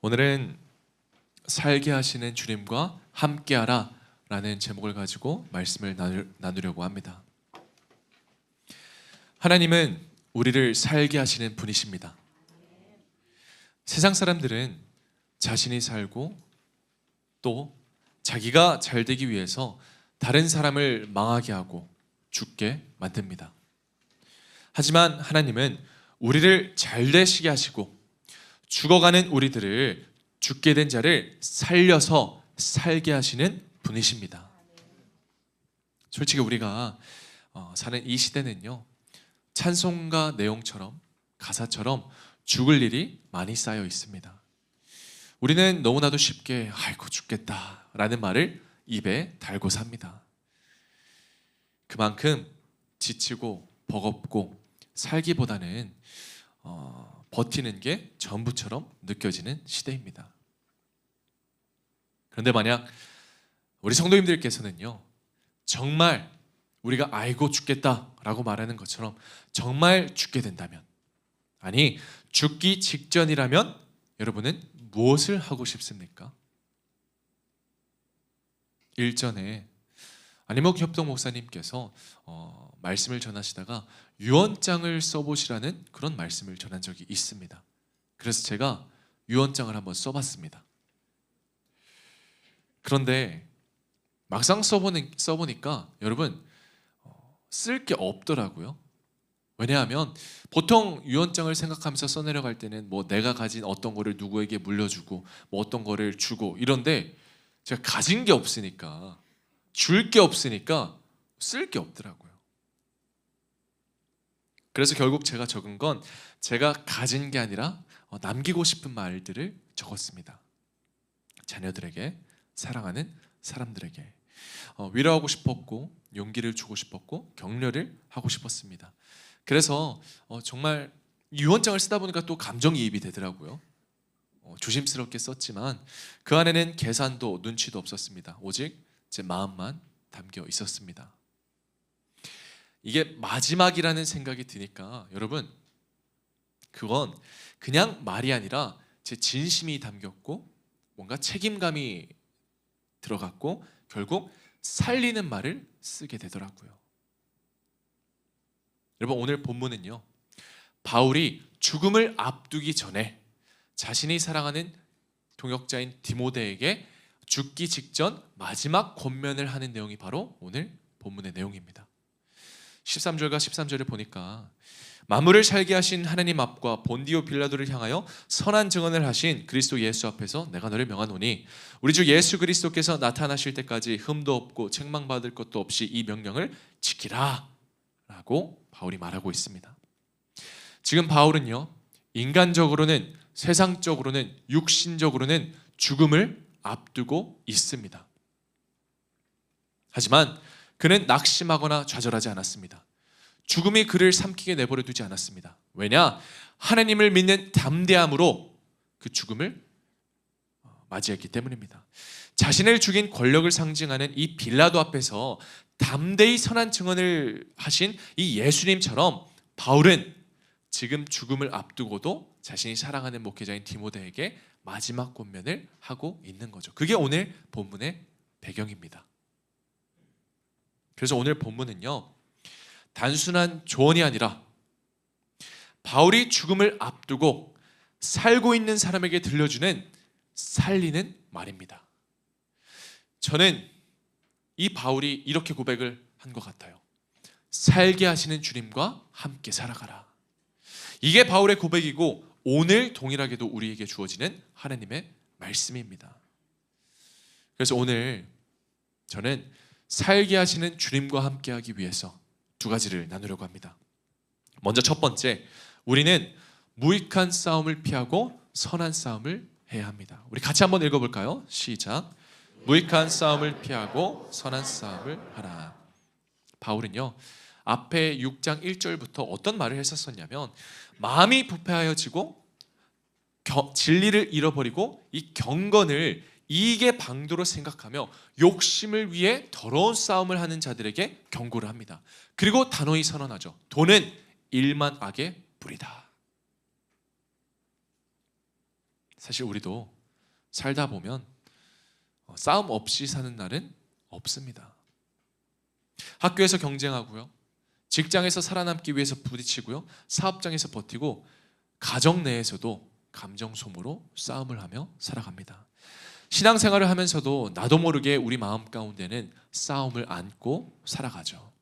오늘은 살게 하시는 주님과 함께하라 라는 제목을 가지고 말씀을 나누려고 합니다. 하나님은 우리를 살게 하시는 분이십니다. 세상 사람들은 자신이 살고 또 자기가 잘 되기 위해서 다른 사람을 망하게 하고 죽게 만듭니다. 하지만 하나님은 우리를 잘 되시게 하시고 죽어가는 우리들을 죽게 된 자를 살려서 살게 하시는 분이십니다. 솔직히 우리가 사는 이 시대는요, 찬송가 내용처럼 가사처럼 죽을 일이 많이 쌓여 있습니다. 우리는 너무나도 쉽게 아이고 죽겠다 라는 말을 입에 달고 삽니다. 그만큼 지치고 버겁고 살기보다는 버티는 게 전부처럼 느껴지는 시대입니다. 그런데 만약 우리 성도님들께서는요, 정말 우리가 아이고 죽겠다라고 말하는 것처럼 정말 죽게 된다면, 아니 죽기 직전이라면 여러분은 무엇을 하고 싶습니까? 일전에 안희목 협동 목사님께서 말씀을 전하시다가 유언장을 써보시라는 그런 말씀을 전한 적이 있습니다. 그래서 제가 유언장을 한번 써봤습니다. 그런데 막상 써보니까 여러분 쓸 게 없더라고요. 왜냐하면 보통 유언장을 생각하면서 써내려갈 때는 뭐 내가 가진 어떤 거를 누구에게 물려주고 뭐 어떤 거를 주고 이런데 제가 가진 게 없으니까, 줄 게 없으니까 쓸 게 없더라고요. 그래서 결국 제가 적은 건 제가 가진 게 아니라 남기고 싶은 말들을 적었습니다. 자녀들에게, 사랑하는 사람들에게 위로하고 싶었고 용기를 주고 싶었고 격려를 하고 싶었습니다. 그래서 정말 유언장을 쓰다 보니까 또 감정이입이 되더라고요. 조심스럽게 썼지만 그 안에는 계산도 눈치도 없었습니다. 오직 제 마음만 담겨 있었습니다. 이게 마지막이라는 생각이 드니까 여러분, 그건 그냥 말이 아니라 제 진심이 담겼고 뭔가 책임감이 들어갔고 결국 살리는 말을 쓰게 되더라고요. 여러분, 오늘 본문은요, 바울이 죽음을 앞두기 전에 자신이 사랑하는 동역자인 디모데에게 죽기 직전 마지막 권면을 하는 내용이 바로 오늘 본문의 내용입니다. 13절과 13절을 보니까 만물을 살게 하신 하나님 앞과 본디오 빌라도를 향하여 선한 증언을 하신 그리스도 예수 앞에서 내가 너를 명하노니 우리 주 예수 그리스도께서 나타나실 때까지 흠도 없고 책망받을 것도 없이 이 명령을 지키라 라고 바울이 말하고 있습니다. 지금 바울은요, 인간적으로는, 세상적으로는, 육신적으로는 죽음을 앞두고 있습니다. 하지만 그는 낙심하거나 좌절하지 않았습니다. 죽음이 그를 삼키게 내버려 두지 않았습니다. 왜냐? 하나님을 믿는 담대함으로 그 죽음을 맞이했기 때문입니다. 자신을 죽인 권력을 상징하는 이 빌라도 앞에서 담대히 선한 증언을 하신 이 예수님처럼 바울은 지금 죽음을 앞두고도 자신이 사랑하는 목회자인 디모데에게 마지막 권면을 하고 있는 거죠. 그게 오늘 본문의 배경입니다. 그래서 오늘 본문은요, 단순한 조언이 아니라 바울이 죽음을 앞두고 살고 있는 사람에게 들려주는 살리는 말입니다. 저는 이 바울이 이렇게 고백을 한 것 같아요. 살게 하시는 주님과 함께 살아가라. 이게 바울의 고백이고 오늘 동일하게도 우리에게 주어지는 하나님의 말씀입니다. 그래서 오늘 저는 살게 하시는 주님과 함께 하기 위해서 두 가지를 나누려고 합니다. 먼저 첫 번째, 우리는 무익한 싸움을 피하고 선한 싸움을 해야 합니다. 우리 같이 한번 읽어볼까요? 시작. 무익한 싸움을 피하고 선한 싸움을 하라. 바울은요, 앞에 6장 1절부터 어떤 말을 했었냐면 마음이 부패하여지고 진리를 잃어버리고 이 경건을 이익의 방도로 생각하며 욕심을 위해 더러운 싸움을 하는 자들에게 경고를 합니다. 그리고 단호히 선언하죠. 돈은 일만 악의 뿌리다. 사실 우리도 살다 보면 싸움 없이 사는 날은 없습니다. 학교에서 경쟁하고요, 직장에서 살아남기 위해서 부딪히고요, 사업장에서 버티고, 가정 내에서도 감정 소모로 싸움을 하며 살아갑니다. 신앙생활을 하면서도 나도 모르게 우리 마음 가운데는 싸움을 안고 살아가죠.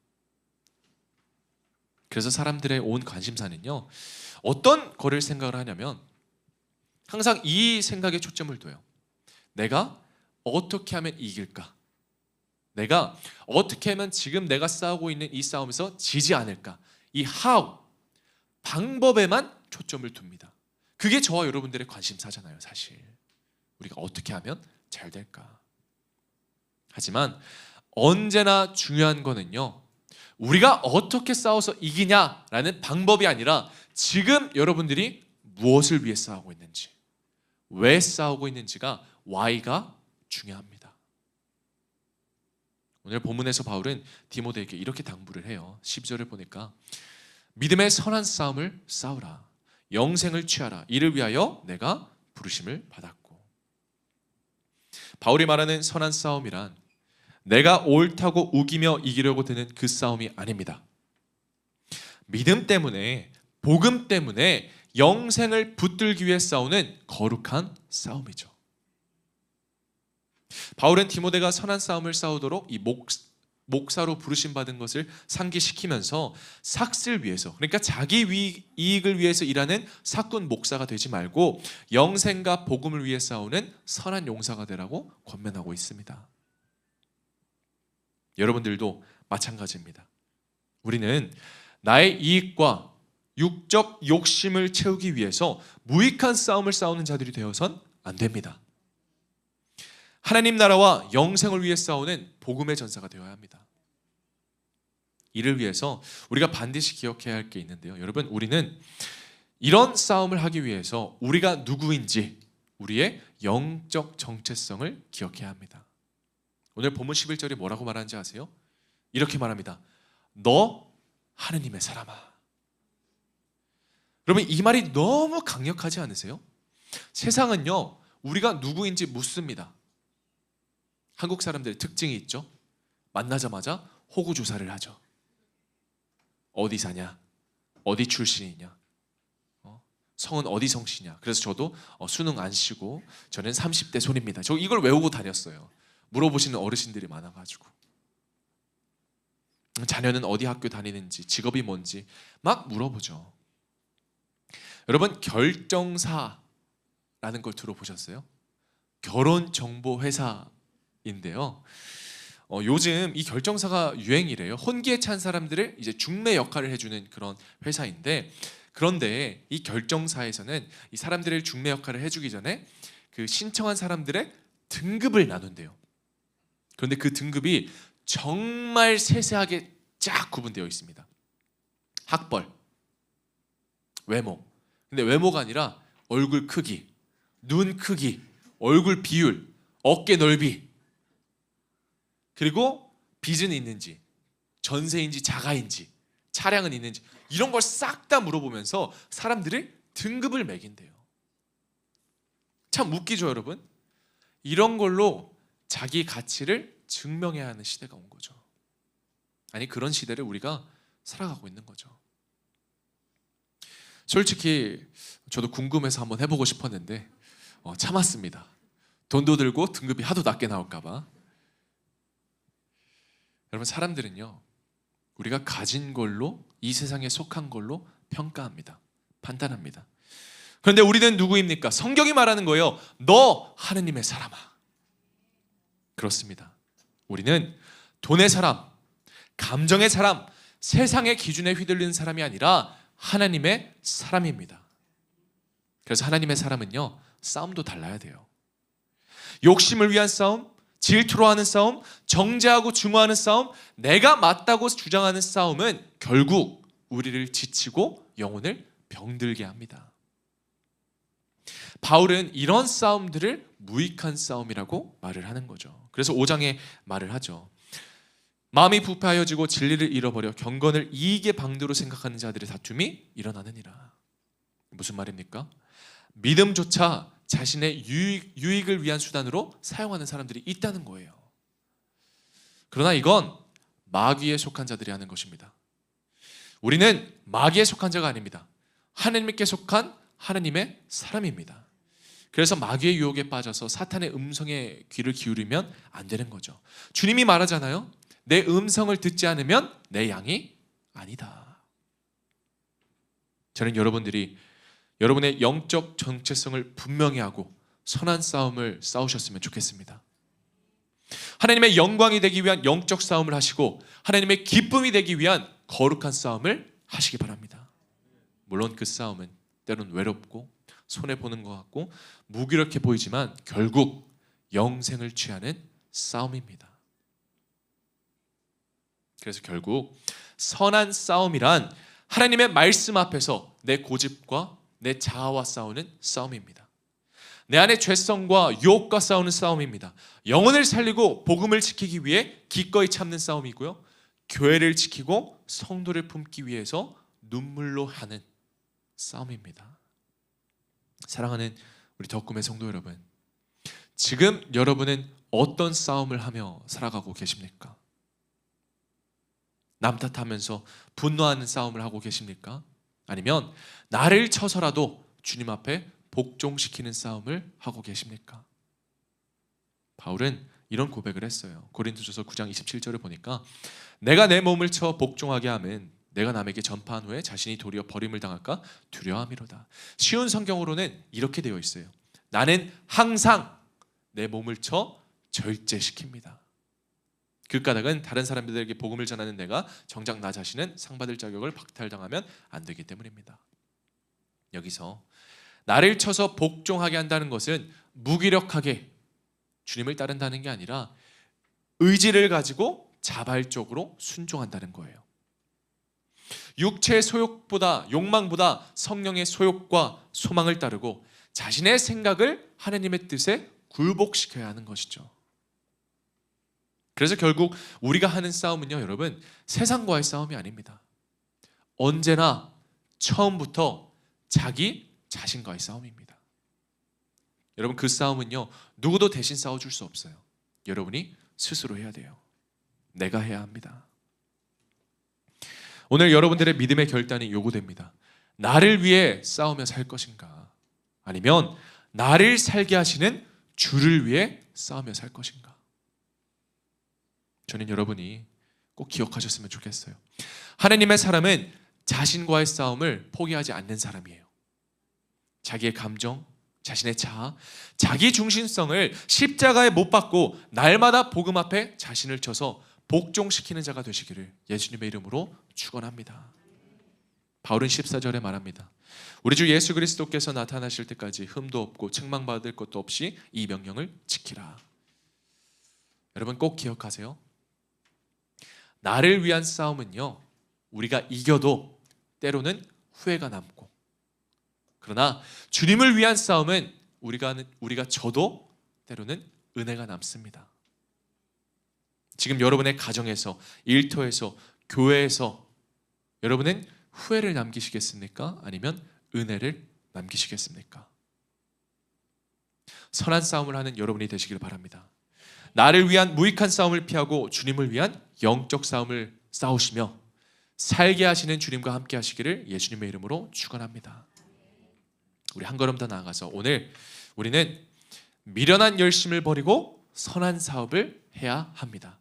그래서 사람들의 온 관심사는요, 어떤 거를 생각을 하냐면 항상 이 생각에 초점을 둬요. 내가 어떻게 하면 이길까? 내가 어떻게 하면 지금 내가 싸우고 있는 이 싸움에서 지지 않을까? 이 how, 방법에만 초점을 둡니다. 그게 저와 여러분들의 관심사잖아요, 사실. 우리가 어떻게 하면 잘 될까? 하지만 언제나 중요한 거는요, 우리가 어떻게 싸워서 이기냐라는 방법이 아니라 지금 여러분들이 무엇을 위해 싸우고 있는지, 왜 싸우고 있는지가 why가 중요합니다. 오늘 본문에서 바울은 디모데에게 이렇게 당부를 해요. 12절을 보니까 믿음의 선한 싸움을 싸우라, 영생을 취하라, 이를 위하여 내가 부르심을 받았고. 바울이 말하는 선한 싸움이란 내가 옳다고 우기며 이기려고 드는 그 싸움이 아닙니다. 믿음 때문에, 복음 때문에 영생을 붙들기 위해 싸우는 거룩한 싸움이죠. 바울은 디모데가 선한 싸움을 싸우도록 이 목사로 부르심 받은 것을 상기시키면서 삭슬 위해서, 그러니까 자기 이익을 위해서 일하는 사꾼 목사가 되지 말고 영생과 복음을 위해 싸우는 선한 용사가 되라고 권면하고 있습니다. 여러분들도 마찬가지입니다. 우리는 나의 이익과 육적 욕심을 채우기 위해서 무익한 싸움을 싸우는 자들이 되어선 안 됩니다. 하나님 나라와 영생을 위해 싸우는 복음의 전사가 되어야 합니다. 이를 위해서 우리가 반드시 기억해야 할 게 있는데요, 여러분, 우리는 이런 싸움을 하기 위해서 우리가 누구인지, 우리의 영적 정체성을 기억해야 합니다. 오늘 본문 11절이 뭐라고 말하는지 아세요? 이렇게 말합니다. 너 하느님의 사람아. 여러분, 이 말이 너무 강력하지 않으세요? 세상은요, 우리가 누구인지 묻습니다. 한국 사람들의 특징이 있죠. 만나자마자 호구 조사를 하죠. 어디 사냐? 어디 출신이냐? 성은 어디 성씨냐? 그래서 저도 수능 안 쉬고 저는 30대 손입니다. 저 이걸 외우고 다녔어요. 물어보시는 어르신들이 많아가지고. 자녀는 어디 학교 다니는지, 직업이 뭔지 막 물어보죠. 여러분, 결정사라는 걸 들어보셨어요? 결혼정보회사인데요, 요즘 이 결정사가 유행이래요. 혼기에 찬 사람들을 이제 중매 역할을 해주는 그런 회사인데, 그런데 이 결정사에서는 이 사람들을 중매 역할을 해주기 전에 그 신청한 사람들의 등급을 나눈대요. 그런데 그 등급이 정말 세세하게 쫙 구분되어 있습니다. 학벌, 외모. 근데 외모가 아니라 얼굴 크기, 눈 크기, 얼굴 비율, 어깨 넓이, 그리고 빚은 있는지, 전세인지 자가인지, 차량은 있는지, 이런 걸 싹 다 물어보면서 사람들의 등급을 매긴대요. 참 웃기죠, 여러분? 이런 걸로 자기 가치를 증명해야 하는 시대가 온 거죠. 아니, 그런 시대를 우리가 살아가고 있는 거죠. 솔직히 저도 궁금해서 한번 해보고 싶었는데 참았습니다. 돈도 들고 등급이 하도 낮게 나올까 봐. 여러분, 사람들은요, 우리가 가진 걸로, 이 세상에 속한 걸로 평가합니다. 판단합니다. 그런데 우리는 누구입니까? 성경이 말하는 거예요. 너 하느님의 사람아. 그렇습니다. 우리는 돈의 사람, 감정의 사람, 세상의 기준에 휘둘리는 사람이 아니라 하나님의 사람입니다. 그래서 하나님의 사람은요, 싸움도 달라야 돼요. 욕심을 위한 싸움, 질투로 하는 싸움, 정죄하고 증오하는 싸움, 내가 맞다고 주장하는 싸움은 결국 우리를 지치고 영혼을 병들게 합니다. 바울은 이런 싸움들을 무익한 싸움이라고 말을 하는 거죠. 그래서 5장에 말을 하죠. 마음이 부패하여지고 진리를 잃어버려 경건을 이익의 방도로 생각하는 자들의 다툼이 일어나느니라. 무슨 말입니까? 믿음조차 자신의 유익을 위한 수단으로 사용하는 사람들이 있다는 거예요. 그러나 이건 마귀에 속한 자들이 하는 것입니다. 우리는 마귀에 속한 자가 아닙니다. 하나님께 속한 하나님의 사람입니다. 그래서 마귀의 유혹에 빠져서 사탄의 음성에 귀를 기울이면 안 되는 거죠. 주님이 말하잖아요. 내 음성을 듣지 않으면 내 양이 아니다. 저는 여러분들이 여러분의 영적 정체성을 분명히 하고 선한 싸움을 싸우셨으면 좋겠습니다. 하나님의 영광이 되기 위한 영적 싸움을 하시고 하나님의 기쁨이 되기 위한 거룩한 싸움을 하시기 바랍니다. 물론 그 싸움은 때론 외롭고 손해보는 것 같고 무기력해 보이지만 결국 영생을 취하는 싸움입니다. 그래서 결국 선한 싸움이란 하나님의 말씀 앞에서 내 고집과 내 자아와 싸우는 싸움입니다. 내 안의 죄성과 유혹과 싸우는 싸움입니다. 영혼을 살리고 복음을 지키기 위해 기꺼이 참는 싸움이고요. 교회를 지키고 성도를 품기 위해서 눈물로 하는 싸움입니다. 사랑하는 우리 덕금의 성도 여러분, 지금 여러분은 어떤 싸움을 하며 살아가고 계십니까? 남 탓하면서 분노하는 싸움을 하고 계십니까? 아니면 나를 쳐서라도 주님 앞에 복종시키는 싸움을 하고 계십니까? 바울은 이런 고백을 했어요. 고린도전서 9장 27절을 보니까 내가 내 몸을 쳐 복종하게 하면 내가 남에게 전파한 후에 자신이 도리어 버림을 당할까 두려워함이로다. 쉬운 성경으로는 이렇게 되어 있어요. 나는 항상 내 몸을 쳐 절제시킵니다. 그 까닭은 다른 사람들에게 복음을 전하는 내가 정작 나 자신은 상받을 자격을 박탈당하면 안 되기 때문입니다. 여기서 나를 쳐서 복종하게 한다는 것은 무기력하게 주님을 따른다는 게 아니라 의지를 가지고 자발적으로 순종한다는 거예요. 육체의 소욕보다 욕망보다 성령의 소욕과 소망을 따르고 자신의 생각을 하나님의 뜻에 굴복시켜야 하는 것이죠. 그래서 결국 우리가 하는 싸움은요, 여러분, 세상과의 싸움이 아닙니다. 언제나 처음부터 자기 자신과의 싸움입니다. 여러분, 그 싸움은요, 누구도 대신 싸워줄 수 없어요. 여러분이 스스로 해야 돼요. 내가 해야 합니다. 오늘 여러분들의 믿음의 결단이 요구됩니다. 나를 위해 싸우며 살 것인가? 아니면 나를 살게 하시는 주를 위해 싸우며 살 것인가? 저는 여러분이 꼭 기억하셨으면 좋겠어요. 하나님의 사람은 자신과의 싸움을 포기하지 않는 사람이에요. 자기의 감정, 자신의 자아, 자기 중심성을 십자가에 못 박고 날마다 복음 앞에 자신을 쳐서 복종시키는 자가 되시기를 예수님의 이름으로 축원합니다. 바울은 14절에 말합니다. 우리 주 예수 그리스도께서 나타나실 때까지 흠도 없고 책망받을 것도 없이 이 명령을 지키라. 여러분 꼭 기억하세요. 나를 위한 싸움은요, 우리가 이겨도 때로는 후회가 남고, 그러나 주님을 위한 싸움은 우리가 져도 때로는 은혜가 남습니다. 지금 여러분의 가정에서, 일터에서, 교회에서 여러분은 후회를 남기시겠습니까? 아니면 은혜를 남기시겠습니까? 선한 싸움을 하는 여러분이 되시길 바랍니다. 나를 위한 무익한 싸움을 피하고 주님을 위한 영적 싸움을 싸우시며 살게 하시는 주님과 함께 하시기를 예수님의 이름으로 축원합니다. 우리 한 걸음 더 나아가서 오늘 우리는 미련한 열심을 버리고 선한 사업을 해야 합니다.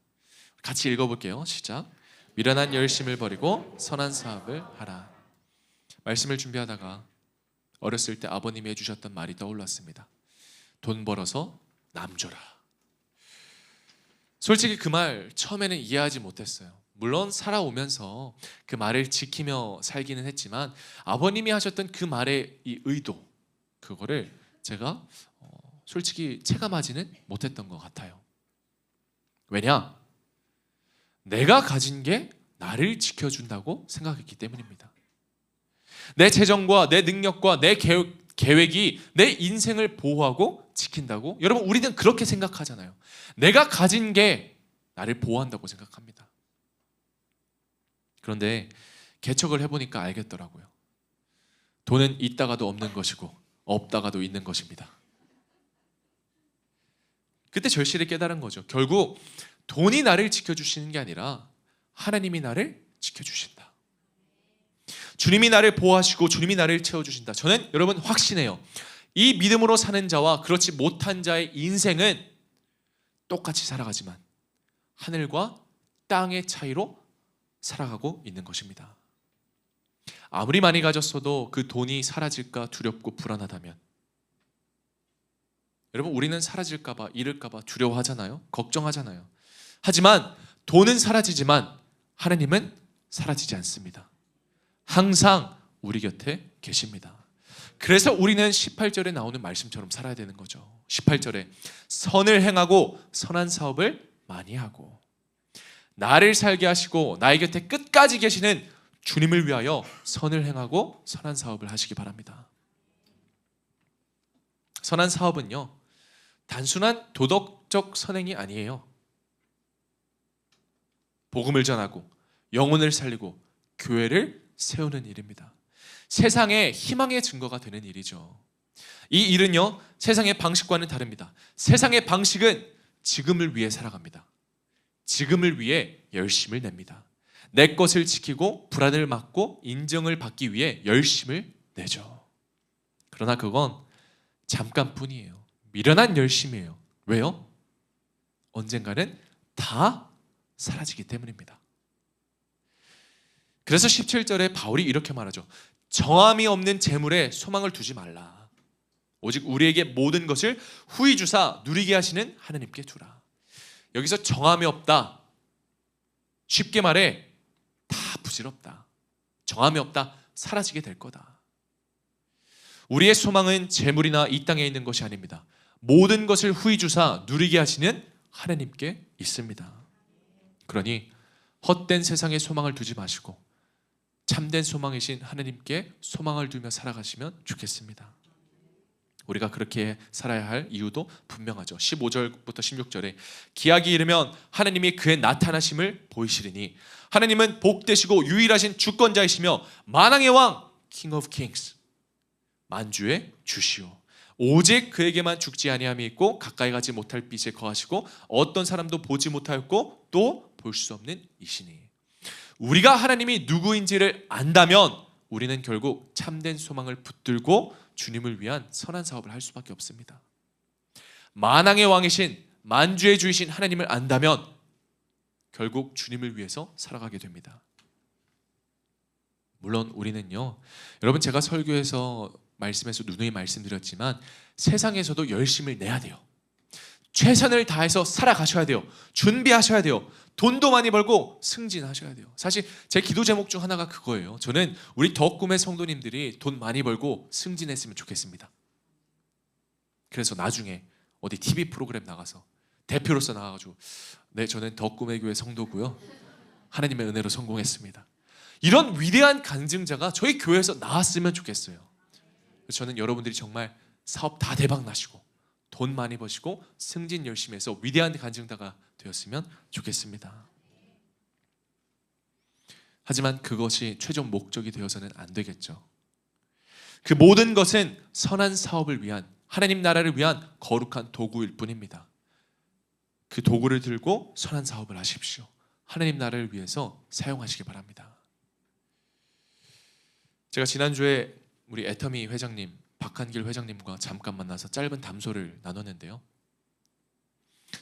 같이 읽어볼게요. 시작. 미련한 열심을 버리고 선한 사업을 하라. 말씀을 준비하다가 어렸을 때 아버님이 해주셨던 말이 떠올랐습니다. 돈 벌어서 남 줘라. 솔직히 그 말 처음에는 이해하지 못했어요. 물론 살아오면서 그 말을 지키며 살기는 했지만 아버님이 하셨던 그 말의 이 의도, 그거를 제가 솔직히 체감하지는 못했던 것 같아요. 왜냐? 내가 가진 게 나를 지켜준다고 생각했기 때문입니다. 내 재정과 내 능력과 내 계획이 내 인생을 보호하고 지킨다고? 여러분, 우리는 그렇게 생각하잖아요. 내가 가진 게 나를 보호한다고 생각합니다. 그런데 개척을 해보니까 알겠더라고요. 돈은 있다가도 없는 것이고 없다가도 있는 것입니다. 그때 절실히 깨달은 거죠. 결국 돈이 나를 지켜주시는 게 아니라 하나님이 나를 지켜주신다. 주님이 나를 보호하시고 주님이 나를 채워주신다. 저는 여러분 확신해요. 이 믿음으로 사는 자와 그렇지 못한 자의 인생은 똑같이 살아가지만 하늘과 땅의 차이로 살아가고 있는 것입니다. 아무리 많이 가졌어도 그 돈이 사라질까 두렵고 불안하다면, 여러분 우리는 사라질까 봐, 잃을까 봐 두려워하잖아요. 걱정하잖아요. 하지만 돈은 사라지지만 하나님은 사라지지 않습니다. 항상 우리 곁에 계십니다. 그래서 우리는 18절에 나오는 말씀처럼 살아야 되는 거죠. 18절에 선을 행하고 선한 사업을 많이 하고, 나를 살게 하시고 나의 곁에 끝까지 계시는 주님을 위하여 선을 행하고 선한 사업을 하시기 바랍니다. 선한 사업은요, 단순한 도덕적 선행이 아니에요. 복음을 전하고 영혼을 살리고 교회를 세우는 일입니다. 세상에 희망의 증거가 되는 일이죠. 이 일은요, 세상의 방식과는 다릅니다. 세상의 방식은 지금을 위해 살아갑니다. 지금을 위해 열심을 냅니다. 내 것을 지키고 불안을 막고 인정을 받기 위해 열심을 내죠. 그러나 그건 잠깐뿐이에요. 미련한 열심이에요. 왜요? 언젠가는 다 사라지기 때문입니다. 그래서 17절에 바울이 이렇게 말하죠. 정함이 없는 재물에 소망을 두지 말라. 오직 우리에게 모든 것을 후히 주사 누리게 하시는 하나님께 두라. 여기서 정함이 없다, 쉽게 말해 다 부질없다, 정함이 없다, 사라지게 될 거다. 우리의 소망은 재물이나 이 땅에 있는 것이 아닙니다. 모든 것을 후히 주사 누리게 하시는 하나님께 있습니다. 그러니 헛된 세상에 소망을 두지 마시고 참된 소망이신 하나님께 소망을 두며 살아가시면 좋겠습니다. 우리가 그렇게 살아야 할 이유도 분명하죠. 15절부터 16절에 기약이 이르면 하나님이 그의 나타나심을 보이시리니 하나님은 복되시고 유일하신 주권자이시며 만왕의 왕 King of Kings, 만주의 주시오. 오직 그에게만 죽지 아니함이 있고 가까이 가지 못할 빛에 거하시고 어떤 사람도 보지 못하였고 또 볼 수 없는 이시니. 우리가 하나님이 누구인지를 안다면 우리는 결국 참된 소망을 붙들고 주님을 위한 선한 사업을 할 수밖에 없습니다. 만왕의 왕이신 만주의 주이신 하나님을 안다면 결국 주님을 위해서 살아가게 됩니다. 물론 우리는요, 여러분 제가 설교에서 말씀에서 누누이 말씀드렸지만 세상에서도 열심을 내야 돼요. 최선을 다해서 살아가셔야 돼요. 준비하셔야 돼요. 돈도 많이 벌고 승진하셔야 돼요. 사실 제 기도 제목 중 하나가 그거예요. 저는 우리 더 꿈의 성도님들이 돈 많이 벌고 승진했으면 좋겠습니다. 그래서 나중에 어디 TV 프로그램 나가서 대표로서 나가가지고 네, 저는 더 꿈의 교회 성도고요, 하나님의 은혜로 성공했습니다, 이런 위대한 간증자가 저희 교회에서 나왔으면 좋겠어요. 저는 여러분들이 정말 사업 다 대박 나시고 돈 많이 버시고 승진 열심히 해서 위대한 간증자가 되었으면 좋겠습니다. 하지만 그것이 최종 목적이 되어서는 안 되겠죠. 그 모든 것은 선한 사업을 위한, 하나님 나라를 위한 거룩한 도구일 뿐입니다. 그 도구를 들고 선한 사업을 하십시오. 하나님 나라를 위해서 사용하시기 바랍니다. 제가 지난주에 우리 애터미 회장님, 박한길 회장님과 잠깐 만나서 짧은 담소를 나눴는데요,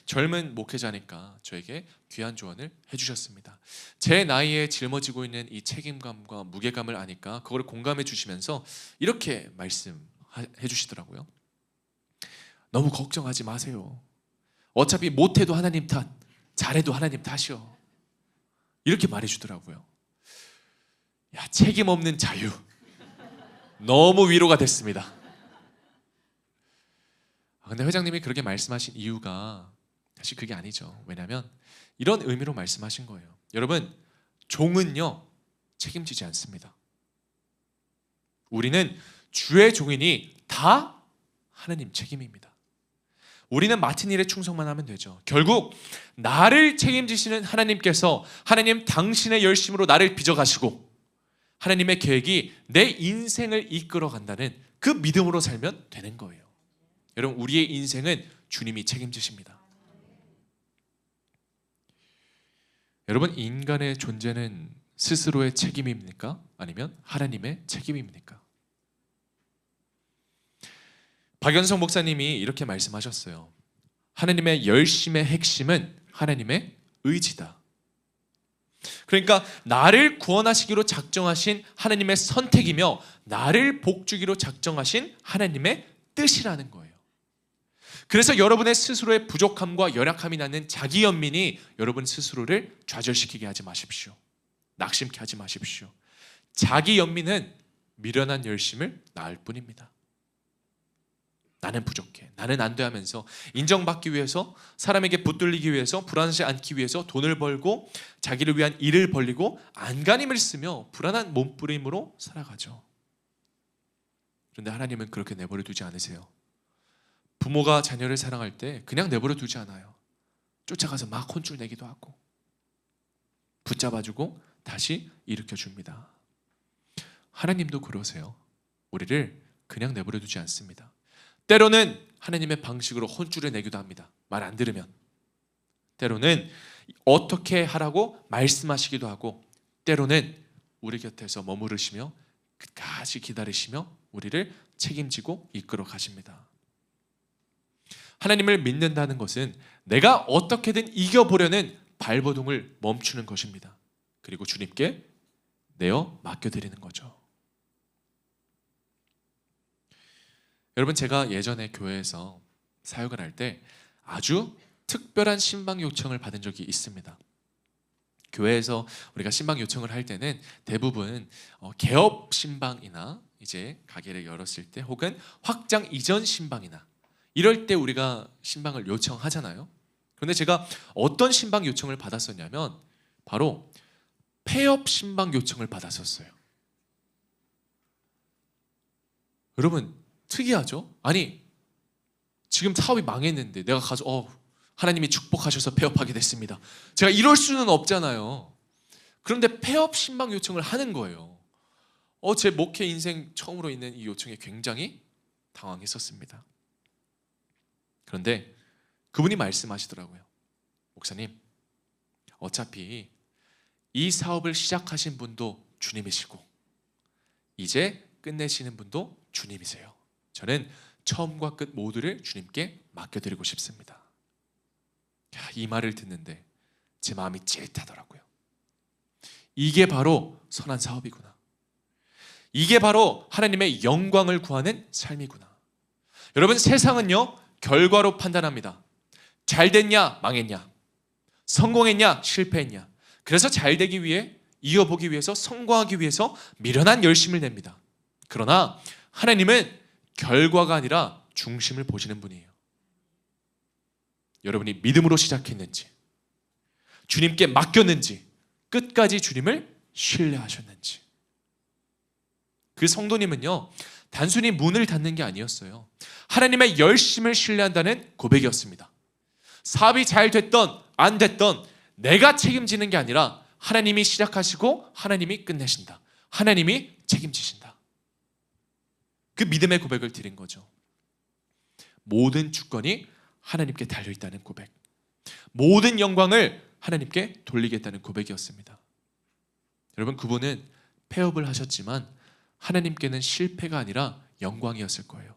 젊은 목회자니까 저에게 귀한 조언을 해주셨습니다. 제 나이에 짊어지고 있는 이 책임감과 무게감을 아니까 그걸 공감해 주시면서 이렇게 말씀해 주시더라고요. 너무 걱정하지 마세요. 어차피 못해도 하나님 탓, 잘해도 하나님 탓이요. 이렇게 말해주더라고요. 야, 책임 없는 자유, 너무 위로가 됐습니다. 근데 회장님이 그렇게 말씀하신 이유가 사실 그게 아니죠. 왜냐하면 이런 의미로 말씀하신 거예요. 여러분, 종은요 책임지지 않습니다. 우리는 주의 종이니 다 하나님 책임입니다. 우리는 맡은 일에 충성만 하면 되죠. 결국 나를 책임지시는 하나님께서, 하나님 당신의 열심으로 나를 빚어가시고 하나님의 계획이 내 인생을 이끌어 간다는 그 믿음으로 살면 되는 거예요. 여러분, 우리의 인생은 주님이 책임지십니다. 여러분, 인간의 존재는 스스로의 책임입니까? 아니면 하나님의 책임입니까? 박연성 목사님이 이렇게 말씀하셨어요. 하나님의 열심의 핵심은 하나님의 의지다. 그러니까 나를 구원하시기로 작정하신 하나님의 선택이며 나를 복주기로 작정하신 하나님의 뜻이라는 거예요. 그래서 여러분의 스스로의 부족함과 연약함이 낳는 자기 연민이 여러분 스스로를 좌절시키게 하지 마십시오. 낙심케 하지 마십시오. 자기 연민은 미련한 열심을 낳을 뿐입니다. 나는 부족해, 나는 안 돼 하면서 인정받기 위해서, 사람에게 붙들리기 위해서, 불안하지 않기 위해서 돈을 벌고 자기를 위한 일을 벌리고 안간힘을 쓰며 불안한 몸부림으로 살아가죠. 그런데 하나님은 그렇게 내버려 두지 않으세요. 부모가 자녀를 사랑할 때 그냥 내버려 두지 않아요. 쫓아가서 막 혼쭐 내기도 하고 붙잡아주고 다시 일으켜줍니다. 하나님도 그러세요. 우리를 그냥 내버려 두지 않습니다. 때로는 하나님의 방식으로 혼쭐을 내기도 합니다. 말 안 들으면. 때로는 어떻게 하라고 말씀하시기도 하고, 때로는 우리 곁에서 머무르시며 끝까지 기다리시며 우리를 책임지고 이끌어 가십니다. 하나님을 믿는다는 것은 내가 어떻게든 이겨보려는 발버둥을 멈추는 것입니다. 그리고 주님께 내어 맡겨드리는 거죠. 여러분, 제가 예전에 교회에서 사역을 할 때 아주 특별한 신방 요청을 받은 적이 있습니다. 교회에서 우리가 신방 요청을 할 때는 대부분 개업 신방이나 이제 가게를 열었을 때, 혹은 확장 이전 신방이나 이럴 때 우리가 신방을 요청하잖아요. 그런데 제가 어떤 신방 요청을 받았었냐면 바로 폐업 신방 요청을 받았었어요. 여러분, 특이하죠? 아니, 지금 사업이 망했는데 내가 가서 하나님이 축복하셔서 폐업하게 됐습니다, 제가 이럴 수는 없잖아요. 그런데 폐업 신방 요청을 하는 거예요. 제 목회 인생 처음으로 있는 이 요청에 굉장히 당황했었습니다. 그런데 그분이 말씀하시더라고요. 목사님, 어차피 이 사업을 시작하신 분도 주님이시고 이제 끝내시는 분도 주님이세요. 저는 처음과 끝 모두를 주님께 맡겨드리고 싶습니다. 이 말을 듣는데 제 마음이 찌릿하더라고요. 이게 바로 선한 사업이구나. 이게 바로 하나님의 영광을 구하는 삶이구나. 여러분, 세상은요 결과로 판단합니다. 잘 됐냐 망했냐, 성공했냐 실패했냐. 그래서 잘 되기 위해, 이어보기 위해서, 성공하기 위해서 미련한 열심을 냅니다. 그러나 하나님은 결과가 아니라 중심을 보시는 분이에요. 여러분이 믿음으로 시작했는지, 주님께 맡겼는지, 끝까지 주님을 신뢰하셨는지. 그 성도님은요 단순히 문을 닫는 게 아니었어요. 하나님의 열심을 신뢰한다는 고백이었습니다. 사업이 잘 됐던 안 됐던 내가 책임지는 게 아니라 하나님이 시작하시고 하나님이 끝내신다. 하나님이 책임지신다. 그 믿음의 고백을 드린 거죠. 모든 주권이 하나님께 달려있다는 고백, 모든 영광을 하나님께 돌리겠다는 고백이었습니다. 여러분, 그분은 폐업을 하셨지만 하나님께는 실패가 아니라 영광이었을 거예요.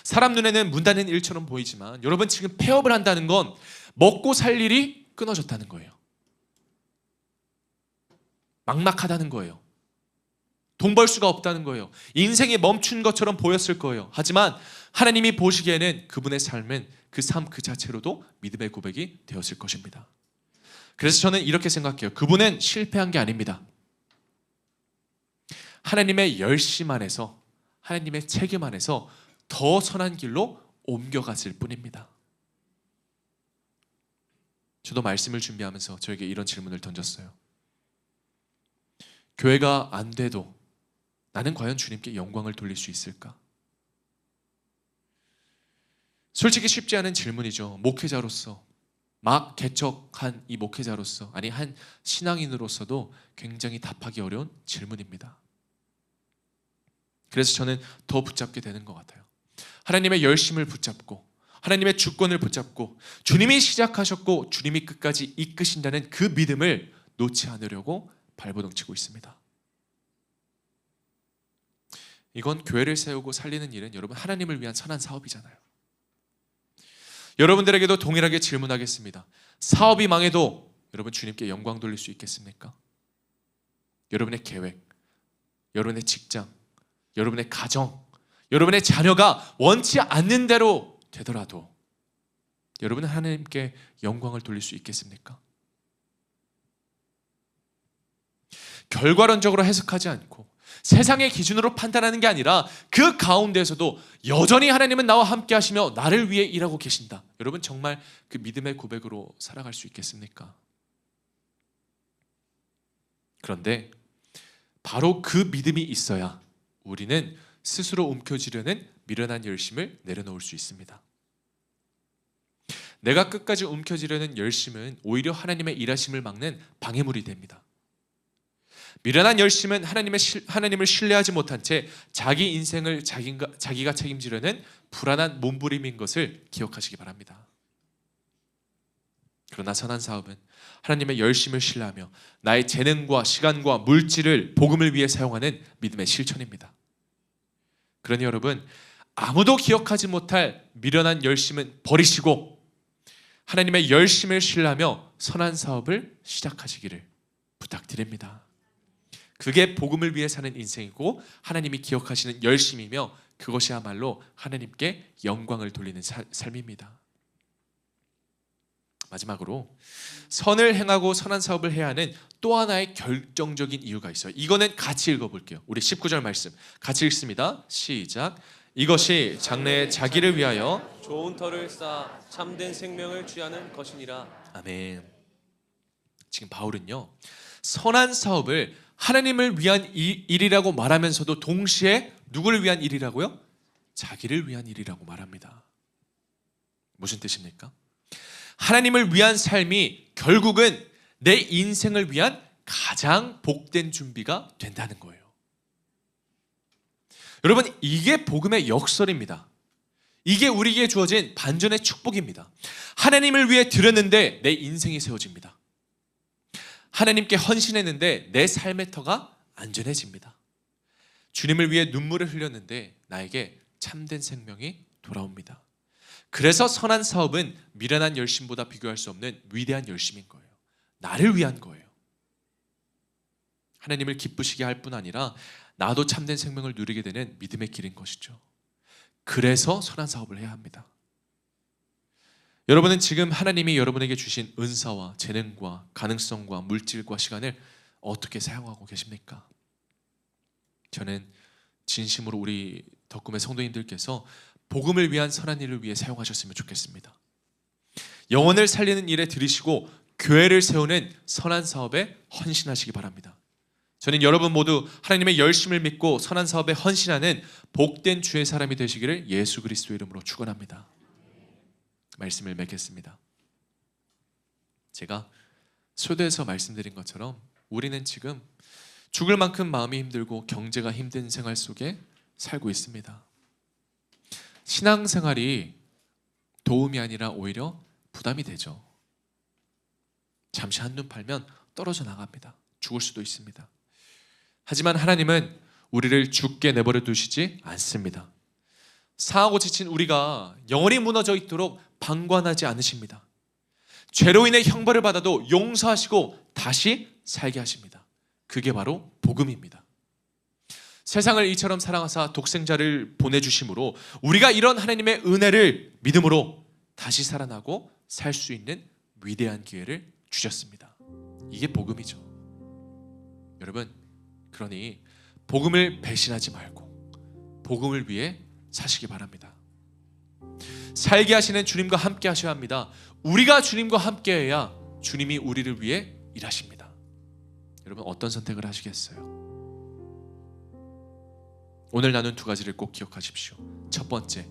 사람 눈에는 문 닫는 일처럼 보이지만 여러분, 지금 폐업을 한다는 건 먹고 살 일이 끊어졌다는 거예요. 막막하다는 거예요. 돈 벌 수가 없다는 거예요. 인생이 멈춘 것처럼 보였을 거예요. 하지만 하나님이 보시기에는 그분의 삶은 그 삶 그 자체로도 믿음의 고백이 되었을 것입니다. 그래서 저는 이렇게 생각해요. 그분은 실패한 게 아닙니다. 하나님의 열심 안에서, 하나님의 책임 안에서 더 선한 길로 옮겨갔을 뿐입니다. 저도 말씀을 준비하면서 저에게 이런 질문을 던졌어요. 교회가 안 돼도 나는 과연 주님께 영광을 돌릴 수 있을까? 솔직히 쉽지 않은 질문이죠. 목회자로서, 막 개척한 이 목회자로서, 아니 한 신앙인으로서도 굉장히 답하기 어려운 질문입니다. 그래서 저는 더 붙잡게 되는 것 같아요. 하나님의 열심을 붙잡고 하나님의 주권을 붙잡고 주님이 시작하셨고 주님이 끝까지 이끄신다는 그 믿음을 놓지 않으려고 발버둥치고 있습니다. 이건 교회를 세우고 살리는 일은 여러분 하나님을 위한 선한 사업이잖아요. 여러분들에게도 동일하게 질문하겠습니다. 사업이 망해도 여러분 주님께 영광 돌릴 수 있겠습니까? 여러분의 계획, 여러분의 직장, 여러분의 가정, 여러분의 자녀가 원치 않는 대로 되더라도 여러분은 하나님께 영광을 돌릴 수 있겠습니까? 결과론적으로 해석하지 않고 세상의 기준으로 판단하는 게 아니라 그 가운데서도 여전히 하나님은 나와 함께 하시며 나를 위해 일하고 계신다. 여러분 정말 그 믿음의 고백으로 살아갈 수 있겠습니까? 그런데 바로 그 믿음이 있어야 우리는 스스로 움켜쥐려는 미련한 열심을 내려놓을 수 있습니다. 내가 끝까지 움켜쥐려는 열심은 오히려 하나님의 일하심을 막는 방해물이 됩니다. 미련한 열심은 하나님을 신뢰하지 못한 채 자기 인생을 자기가 책임지려는 불안한 몸부림인 것을 기억하시기 바랍니다. 그러나 선한 사업은 하나님의 열심을 신뢰하며 나의 재능과 시간과 물질을 복음을 위해 사용하는 믿음의 실천입니다. 그러니 여러분 아무도 기억하지 못할 미련한 열심은 버리시고 하나님의 열심을 신뢰하며 선한 사업을 시작하시기를 부탁드립니다. 그게 복음을 위해 사는 인생이고 하나님이 기억하시는 열심이며 그것이야말로 하나님께 영광을 돌리는 삶입니다. 마지막으로 선을 행하고 선한 사업을 해야 하는 또 하나의 결정적인 이유가 있어요. 이거는 같이 읽어볼게요. 우리 19절 말씀 같이 읽습니다. 시작. 이것이 장래에 자기를 위하여 좋은 터를 쌓아 참된 생명을 취하는 것이니라. 아멘. 지금 바울은요 선한 사업을 하나님을 위한 일이라고 말하면서도 동시에 누구를 위한 일이라고요? 자기를 위한 일이라고 말합니다. 무슨 뜻입니까? 하나님을 위한 삶이 결국은 내 인생을 위한 가장 복된 준비가 된다는 거예요. 여러분 이게 복음의 역설입니다. 이게 우리에게 주어진 반전의 축복입니다. 하나님을 위해 드렸는데 내 인생이 세워집니다. 하나님께 헌신했는데 내 삶의 터가 안전해집니다. 주님을 위해 눈물을 흘렸는데 나에게 참된 생명이 돌아옵니다. 그래서 선한 사업은 미련한 열심보다 비교할 수 없는 위대한 열심인 거예요. 나를 위한 거예요. 하나님을 기쁘시게 할 뿐 아니라 나도 참된 생명을 누리게 되는 믿음의 길인 것이죠. 그래서 선한 사업을 해야 합니다. 여러분은 지금 하나님이 여러분에게 주신 은사와 재능과 가능성과 물질과 시간을 어떻게 사용하고 계십니까? 저는 진심으로 우리 덕금의 성도님들께서 복음을 위한 선한 일을 위해 사용하셨으면 좋겠습니다. 영혼을 살리는 일에 들이시고 교회를 세우는 선한 사업에 헌신하시기 바랍니다. 저는 여러분 모두 하나님의 열심을 믿고 선한 사업에 헌신하는 복된 주의 사람이 되시기를 예수 그리스도의 이름으로 축원합니다. 말씀을 맺겠습니다. 제가 소도에서 말씀드린 것처럼 우리는 지금 죽을 만큼 마음이 힘들고 경제가 힘든 생활 속에 살고 있습니다. 신앙생활이 도움이 아니라 오히려 부담이 되죠. 잠시 한눈 팔면 떨어져 나갑니다. 죽을 수도 있습니다. 하지만 하나님은 우리를 죽게 내버려 두시지 않습니다. 상하고 지친 우리가 영원히 무너져 있도록 방관하지 않으십니다. 죄로 인해 형벌을 받아도 용서하시고 다시 살게 하십니다. 그게 바로 복음입니다. 세상을 이처럼 사랑하사 독생자를 보내주심으로 우리가 이런 하나님의 은혜를 믿음으로 다시 살아나고 살 수 있는 위대한 기회를 주셨습니다. 이게 복음이죠. 여러분, 그러니 복음을 배신하지 말고 복음을 위해 사시기 바랍니다. 살게 하시는 주님과 함께 하셔야 합니다. 우리가 주님과 함께 해야 주님이 우리를 위해 일하십니다. 여러분 어떤 선택을 하시겠어요? 오늘 나눈 두 가지를 꼭 기억하십시오. 첫 번째,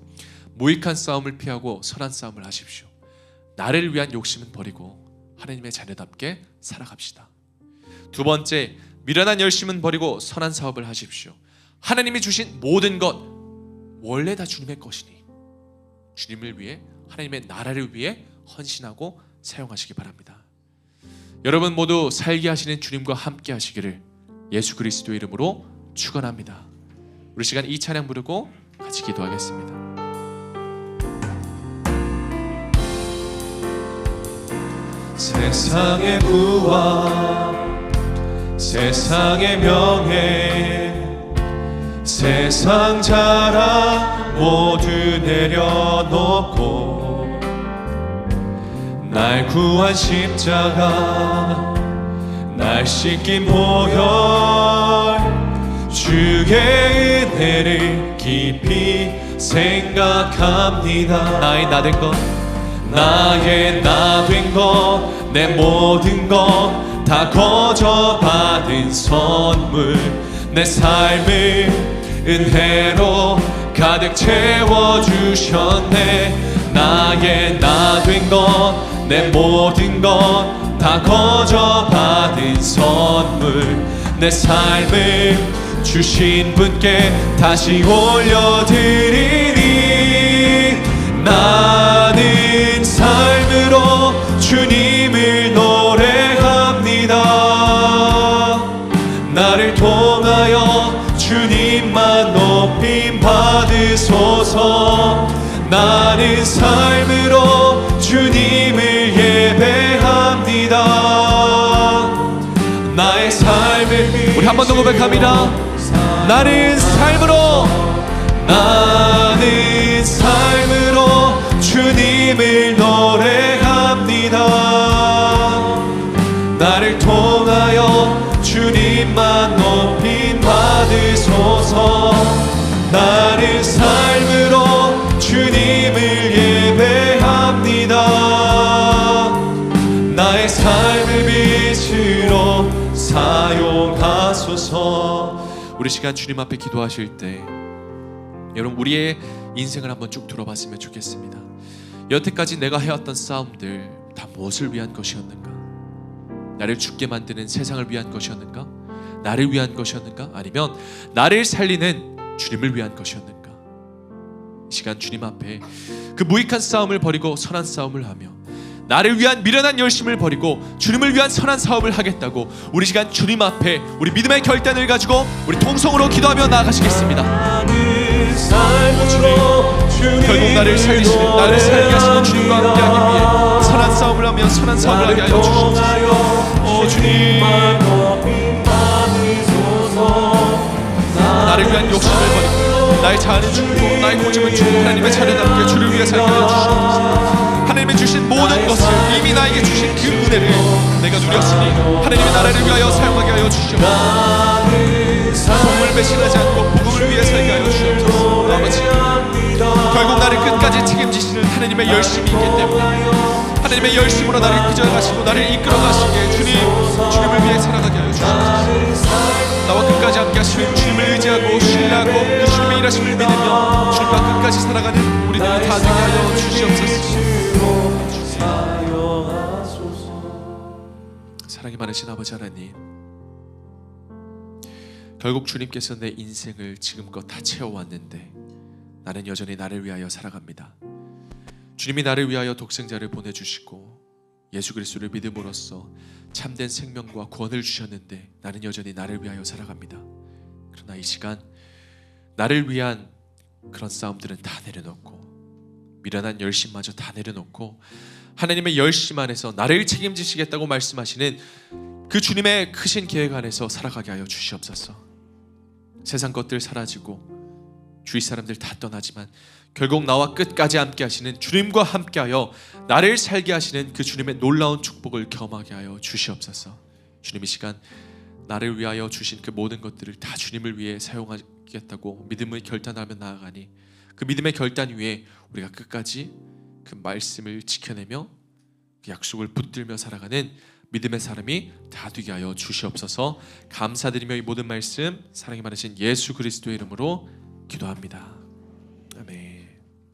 무익한 싸움을 피하고 선한 싸움을 하십시오. 나를 위한 욕심은 버리고 하나님의 자녀답게 살아갑시다. 두 번째, 미련한 열심은 버리고 선한 사업을 하십시오. 하나님이 주신 모든 것 원래 다 주님의 것이니 주님을 위해 하나님의 나라를 위해 헌신하고 사용하시기 바랍니다. 여러분 모두 살게 하시는 주님과 함께 하시기를 예수 그리스도의 이름으로 축원합니다. 우리 시간 이 찬양 부르고 같이 기도하겠습니다. 세상의 부와 세상의 명예 세상 자랑 모두 내려놓고 날 구한 십자가 날 씻긴 보혈 주의 은혜를 깊이 생각합니다. 나의 나 된 것 나의 나 된 것 내 모든 것 다 거저 받은 선물 내 삶을 은혜로 가득 채워주셨네. 나의 나 된 것 내 모든 것 다 거저 받은 선물 내 삶을 주신 분께 다시 올려드리니 나는 삶으로 주님을 노래합니다. 나를 통하여 주님만 높임 받으소서. 나는 삶으로 주님을 예배합니다. 나의 삶을 우리 한 번 더 고백합니다. 나는 삶으로 나는 삶으로 주님을 노래합니다. 나를 통하여 주님만 높임 받으소서. 나는 삶으로 주님을 예배합니다. 나의 삶을 빛으로 사용하소서. 우리 시간 주님 앞에 기도하실 때 여러분 우리의 인생을 한번 쭉 들어봤으면 좋겠습니다. 여태까지 내가 해왔던 싸움들 다 무엇을 위한 것이었는가? 나를 죽게 만드는 세상을 위한 것이었는가? 나를 위한 것이었는가? 아니면 나를 살리는 주님을 위한 것이었는가? 이 시간 주님 앞에 그 무익한 싸움을 버리고 선한 싸움을 하며 나를 위한 미련한 열심을 버리고 주님을 위한 선한 사업을 하겠다고 우리 시간 주님 앞에 우리 믿음의 결단을 가지고 우리 통성으로 기도하며 나아가시겠습니다. 결국 나를 살리시는 나를 살게 하시는 주님과 함께하기 위해 선한 싸움을 하며 선한 사업을 하게 하여 주시옵소서. 오 주님, 나를 위한 욕심을 버리고 나의 자아는 죽고 나의 고집은 죽고 하나님의 자녀답게 주를 위해 살게 하여 주시옵소서. 하나님의 주신 모든 것을 이미 나에게 주신 그 은혜를 내가 누렸으니 하나님의 나라를 위하여 사용하게 하여 주시옵소서. 복음을 배신하지 않고 복음을 위해 살게 하여 주시옵소서. 아버지, 결국 나를 끝까지 책임지시는 하나님의 열심이 있기 때문에 하나님의 열심으로 나를 빚어가시고 나를 이끌어가시기에 주님을 위해 살아가게 하여 주시옵소서. 나와 끝까지 함께 하시는 주님을 의지하고 신뢰하고 그 주님의 일하심을 믿으며 주님과 끝까지 살아가는 우리들이 다 되게 하여 주시옵소서. 사랑이 많으신 아버지 하나님, 결국 주님께서 내 인생을 지금껏 다 채워왔는데 나는 여전히 나를 위하여 살아갑니다. 주님이 나를 위하여 독생자를 보내주시고 예수 그리스도를 믿음으로써 참된 생명과 구원을 주셨는데 나는 여전히 나를 위하여 살아갑니다. 그러나 이 시간 나를 위한 그런 싸움들은 다 내려놓고 미련한 열심마저 다 내려놓고 하나님의 열심 안에서 나를 책임지시겠다고 말씀하시는 그 주님의 크신 계획 안에서 살아가게 하여 주시옵소서. 세상 것들 사라지고 주위 사람들 다 떠나지만 결국 나와 끝까지 함께 하시는 주님과 함께하여 나를 살게 하시는 그 주님의 놀라운 축복을 경험하게 하여 주시옵소서. 주님 이 시간 나를 위하여 주신 그 모든 것들을 다 주님을 위해 사용하겠다고 믿음의 결단하며 나아가니 그 믿음의 결단 위에 우리가 끝까지 그 말씀을 지켜내며 그 약속을 붙들며 살아가는 믿음의 사람이 다 되게 하여 주시옵소서. 감사드리며 이 모든 말씀 사랑이 많으신 예수 그리스도의 이름으로 기도합니다.